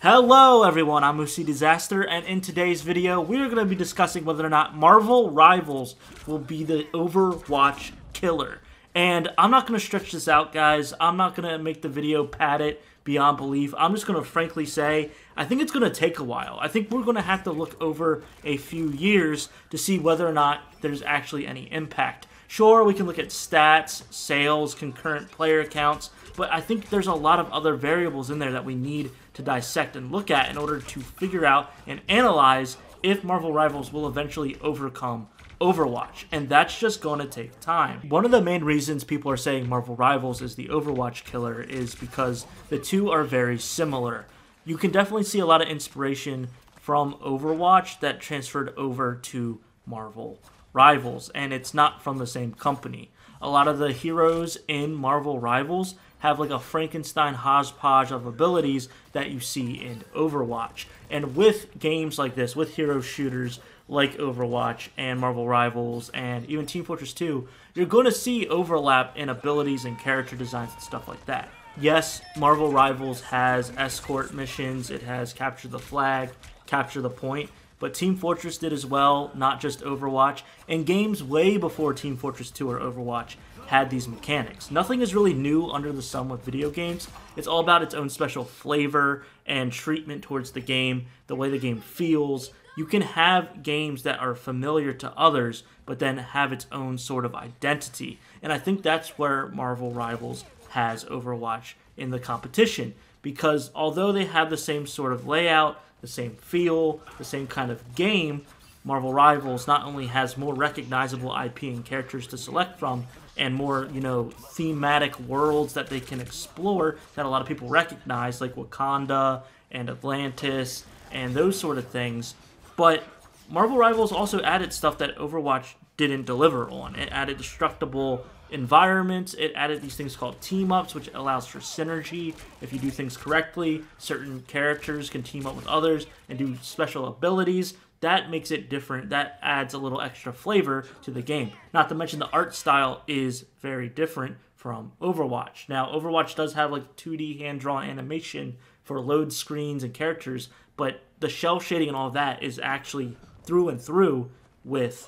Hello everyone, I'm Musi Disaster, and in today's video, we are going to be discussing whether or not Marvel Rivals will be the Overwatch killer. And I'm not going to stretch this out, guys. I'm not going to make the video padded beyond belief. I'm just going to frankly say, I think it's going to take a while. I think we're going to have to look over a few years to see whether or not there's actually any impact. Sure, we can look at stats, sales, concurrent player counts, but I think there's a lot of other variables in there that we need to dissect and look at in order to figure out and analyze if Marvel Rivals will eventually overcome Overwatch, and that's just going to take time. One of the main reasons people are saying Marvel Rivals is the Overwatch killer is because the two are very similar. You can definitely see a lot of inspiration from Overwatch that transferred over to Marvel Rivals, and it's not from the same company. A lot of the heroes in Marvel Rivals have like a Frankenstein hodgepodge of abilities that you see in Overwatch. And with games like this, with hero shooters like Overwatch and Marvel Rivals and even Team Fortress 2, you're going to see overlap in abilities and character designs and stuff like that. Yes, Marvel Rivals has escort missions, it has capture the flag, capture the point, but Team Fortress did as well, not just Overwatch, and games way before Team Fortress 2 or Overwatch had these mechanics. Nothing is really new under the sun with video games. It's all about its own special flavor and treatment towards the game, the way the game feels. You can have games that are familiar to others, but then have its own sort of identity. And I think that's where Marvel Rivals has Overwatch in the competition, because although they have the same sort of layout, the same feel, the same kind of game, Marvel Rivals not only has more recognizable IP and characters to select from, and more, thematic worlds that they can explore that a lot of people recognize, like Wakanda and Atlantis and those sort of things. But Marvel Rivals also added stuff that Overwatch didn't deliver on. It added destructible environments, it added these things called team-ups, which allows for synergy. If you do things correctly, certain characters can team up with others and do special abilities. That makes it different. That adds a little extra flavor to the game. Not to mention the art style is very different from Overwatch. Now, Overwatch does have like 2D hand-drawn animation for load screens and characters, but the shell shading and all of that is actually through and through with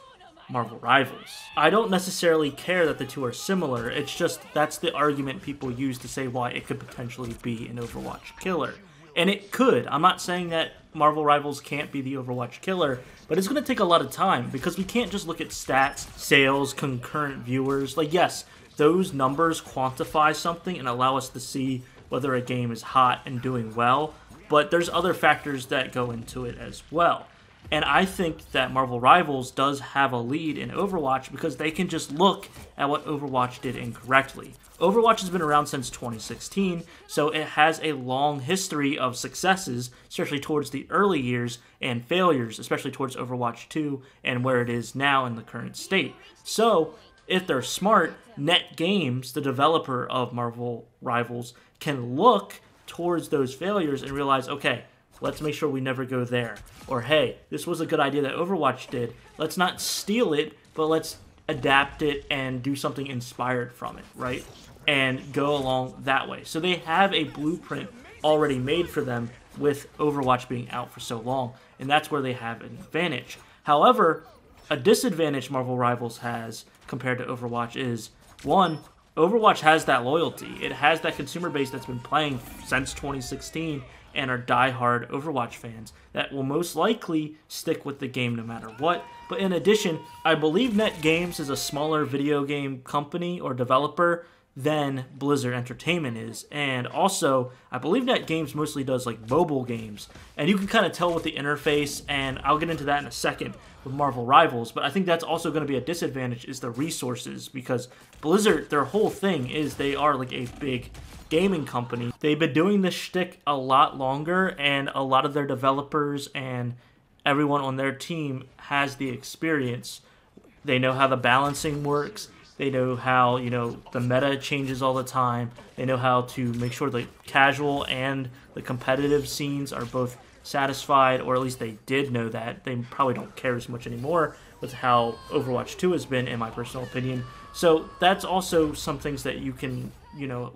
Marvel Rivals. I don't necessarily care that the two are similar. It's just that's the argument people use to say why it could potentially be an Overwatch killer. And it could. I'm not saying that Marvel Rivals can't be the Overwatch killer, but it's going to take a lot of time because we can't just look at stats, sales, concurrent viewers. Like, yes, those numbers quantify something and allow us to see whether a game is hot and doing well, but there's other factors that go into it as well. And I think that Marvel Rivals does have a lead in Overwatch because they can just look at what Overwatch did incorrectly. Overwatch has been around since 2016, so it has a long history of successes, especially towards the early years, and failures, especially towards Overwatch 2 and where it is now in the current state. So, if they're smart, NetGames, the developer of Marvel Rivals, can look towards those failures and realize, okay, let's make sure we never go there. Or, hey, this was a good idea that Overwatch did. Let's not steal it, but let's adapt it and do something inspired from it, right? And go along that way. So they have a blueprint already made for them with Overwatch being out for so long, and that's where they have an advantage. However, a disadvantage Marvel Rivals has compared to Overwatch is, one, Overwatch has that loyalty. It has that consumer base that's been playing since 2016 and are die-hard Overwatch fans that will most likely stick with the game no matter what. But in addition, I believe NetGames is a smaller video game company or developer than Blizzard Entertainment is. And also, I believe NetGames mostly does like mobile games. And you can kind of tell with the interface, and I'll get into that in a second with Marvel Rivals, but I think that's also going to be a disadvantage is the resources, because Blizzard, their whole thing is they are like a big gaming company. They've been doing this shtick a lot longer, and a lot of their developers and everyone on their team has the experience. They know how the balancing works. They know how, the meta changes all the time. They know how to make sure the casual and the competitive scenes are both satisfied, or at least they did know that. They probably don't care as much anymore with how Overwatch 2 has been, in my personal opinion. So that's also some things that you can,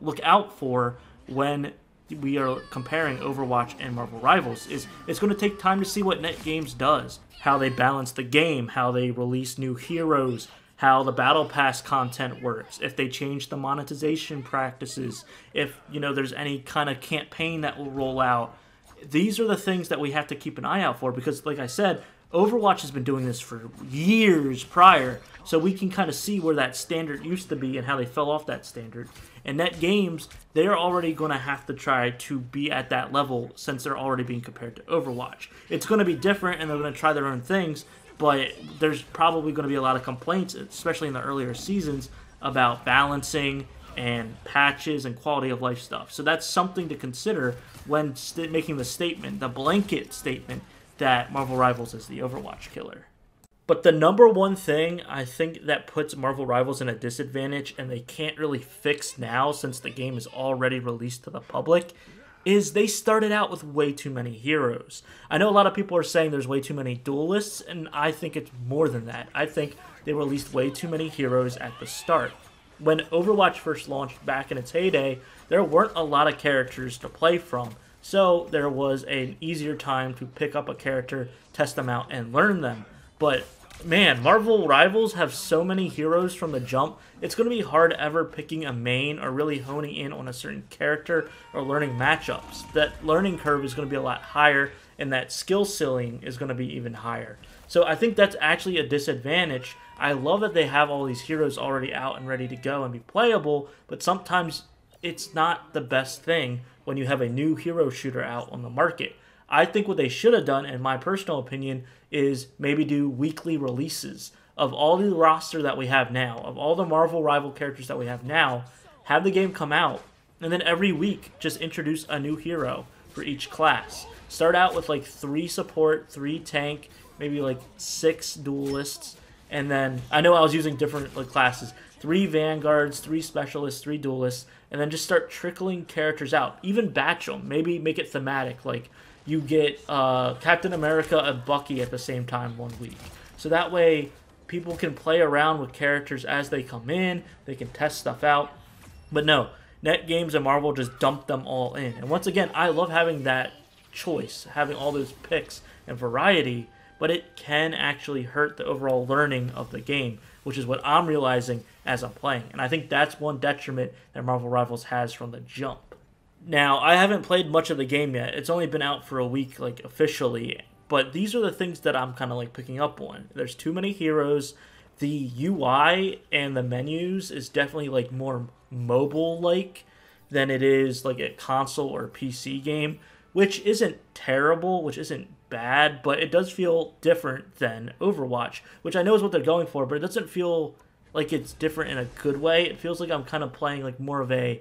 look out for when we are comparing Overwatch and Marvel Rivals, is it's going to take time to see what NetGames does, how they balance the game, how they release new heroes, how the Battle Pass content works, if they change the monetization practices, if, you know, there's any kind of campaign that will roll out. These are the things that we have to keep an eye out for because, like I said, Overwatch has been doing this for years prior, so we can kind of see where that standard used to be and how they fell off that standard. And NetGames, they're already going to have to try to be at that level since they're already being compared to Overwatch. It's going to be different, and they're going to try their own things, but there's probably going to be a lot of complaints, especially in the earlier seasons, about balancing and patches and quality of life stuff. So that's something to consider when making the statement, the blanket statement, that Marvel Rivals is the Overwatch killer. But the number one thing I think that puts Marvel Rivals in a disadvantage, and they can't really fix now since the game is already released to the public, is they started out with way too many heroes. I know a lot of people are saying there's way too many duelists, and I think it's more than that. I think they released way too many heroes at the start. When Overwatch first launched back in its heyday, there weren't a lot of characters to play from. So there was an easier time to pick up a character, test them out, and learn them. But man, Marvel Rivals have so many heroes from the jump, it's going to be hard ever picking a main or really honing in on a certain character or learning matchups. That learning curve is going to be a lot higher, and that skill ceiling is going to be even higher. So I think that's actually a disadvantage. I love that they have all these heroes already out and ready to go and be playable, but sometimes it's not the best thing when you have a new hero shooter out on the market. I think what they should have done, in my personal opinion, is maybe do weekly releases of all the roster that we have now, of all the Marvel Rival characters that we have now, have the game come out, and then every week just introduce a new hero for each class. Start out with like 3 support, 3 tank, maybe like 6 duelists, and then, I know I was using different classes, 3 vanguards, 3 specialists, 3 duelists, and then just start trickling characters out. Even batch them. Maybe make it thematic, like you get Captain America and Bucky at the same time one week. So that way people can play around with characters as they come in, they can test stuff out. But no, NetGames and Marvel just dump them all in. And once again, I love having that choice, having all those picks and variety, but it can actually hurt the overall learning of the game, which is what I'm realizing as I'm playing. And I think that's one detriment that Marvel Rivals has from the jump. Now, I haven't played much of the game yet. It's only been out for a week, like, officially. But these are the things that I'm kind of, like, picking up on. There's too many heroes. The UI and the menus is definitely, like, more mobile-like than it is, like, a console or PC game, which isn't terrible, which isn't bad, but it does feel different than Overwatch, which I know is what they're going for, but it doesn't feel like it's different in a good way. It feels like I'm kind of playing like more of a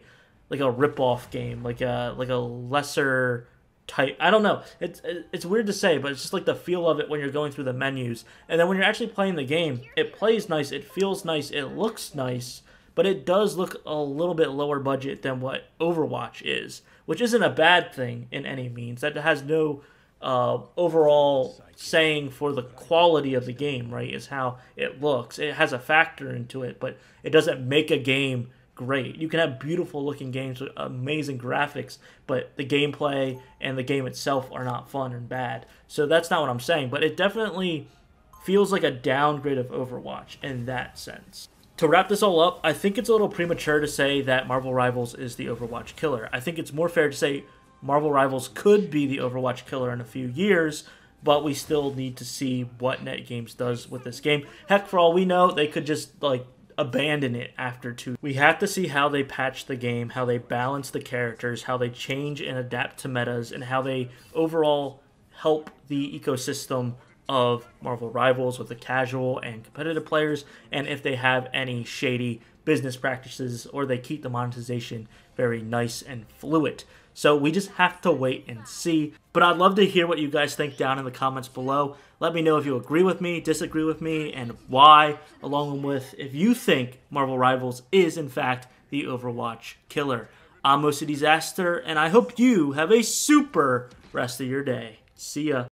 rip-off game, like a lesser type. I don't know. It's weird to say, but it's just like the feel of it when you're going through the menus. And then when you're actually playing the game, it plays nice, it feels nice, it looks nice, but it does look a little bit lower budget than what Overwatch is, which isn't a bad thing in any means. That has no overall saying for the quality of the game, right, is how it looks. It has a factor into it, but it doesn't make a game great. You can have beautiful looking games with amazing graphics, but the gameplay and the game itself are not fun and bad. So that's not what I'm saying, but it definitely feels like a downgrade of Overwatch in that sense. To wrap this all up, I think it's a little premature to say that Marvel Rivals is the Overwatch killer. I think it's more fair to say Marvel Rivals could be the Overwatch killer in a few years, but we still need to see what NetGames does with this game. Heck, for all we know, they could just, like, abandon it after 2. We have to see how they patch the game, how they balance the characters, how they change and adapt to metas, and how they overall help the ecosystem of Marvel Rivals with the casual and competitive players, and if they have any shady business practices or they keep the monetization very nice and fluid. So we just have to wait and see. But I'd love to hear what you guys think down in the comments below. Let me know if you agree with me, disagree with me, and why, along with if you think Marvel Rivals is, in fact, the Overwatch killer. I'm OC Disaster, and I hope you have a super rest of your day. See ya.